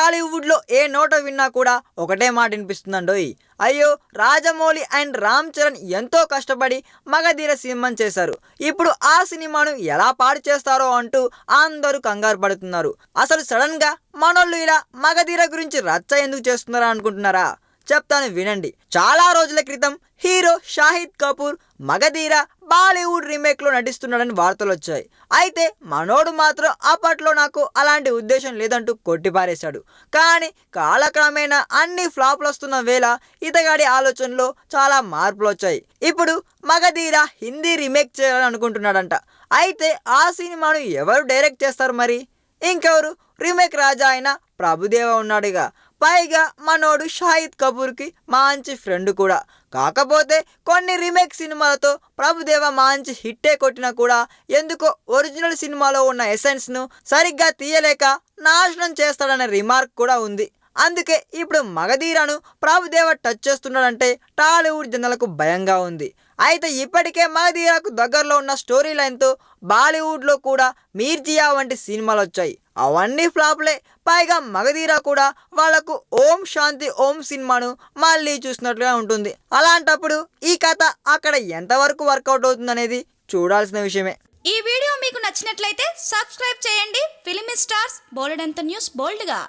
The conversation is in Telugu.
టాలీవుడ్లో ఏ నోట విన్నా కూడా ఒకటే మాట వినిపిస్తుందండోయ్. అయ్యో, రాజమౌళి అండ్ రామ్ చరణ్ ఎంతో కష్టపడి మగధీర సినిమాని చేశారు. ఇప్పుడు ఆ సినిమాను ఎలా పాడు చేస్తారో అంటూ అందరూ కంగారు పడుతున్నారు. అసలు సడన్ గా మనోళ్ళు ఇలా మగధీర గురించి రచ్చ ఎందుకు చేస్తున్నారా అనుకుంటున్నారా? చెప్తాను వినండి. చాలా రోజుల క్రితం హీరో షాహిద్ కపూర్ మగధీర బాలీవుడ్ రీమేక్ లో నటిస్తున్నాడని వార్తలు వచ్చాయి. అయితే మనోడు మాత్రం అప్పట్లో నాకు అలాంటి ఉద్దేశం లేదంటూ కొట్టిపారేశాడు. కానీ కాలక్రమేణా అన్ని ఫ్లాప్లు వస్తున్న వేళ ఇతగాడి ఆలోచనలో చాలా మార్పులు వచ్చాయి. ఇప్పుడు మగధీర హిందీ రీమేక్ చేయాలని అనుకుంటున్నాడంట. అయితే ఆ సినిమాను ఎవరు డైరెక్ట్ చేస్తారు మరి? ఇంకెవరు, రీమేక్ రాజా అయిన ప్రభుదేవ ఉన్నాడుగా. పైగా మనోడు షాహిద్ కపూర్కి మంచి ఫ్రెండ్ కూడా. కాకపోతే కొన్ని రీమేక్ సినిమాలతో ప్రభుదేవ మంచి హిట్టే కొట్టినా కూడా ఎందుకో ఒరిజినల్ సినిమాలో ఉన్న ఎసెన్స్ను సరిగ్గా తీయలేక నాశనం చేస్తాడనే రిమార్క్ కూడా ఉంది. అందుకే ఇప్పుడు మగధీరను ప్రభుదేవ టచ్ చేస్తున్నాడంటే టాలీవుడ్ జనాలకు భయంగా ఉంది. అయితే ఇప్పటికే మగధీరకు దగ్గరలో ఉన్న స్టోరీ లైన్తో బాలీవుడ్లో కూడా మీర్జియా వంటి సినిమాలు వచ్చాయి. అవన్నీ ఫ్లాప్లే. పైగా మగధీర కూడా వాళ్లకు ఓం శాంతి ఓం సినిమాను మళ్ళీ చూసినట్లుగా ఉంటుంది. అలాంటప్పుడు ఈ కథ అక్కడ ఎంతవరకు వర్కౌట్ అవుతుందనేది చూడాల్సిన విషయమే. ఈ వీడియో మీకు నచ్చినట్లయితే సబ్స్క్రైబ్ చేయండి. ఫిలిమి స్టార్స్ బోలెడంత న్యూస్ బోల్డ్గా.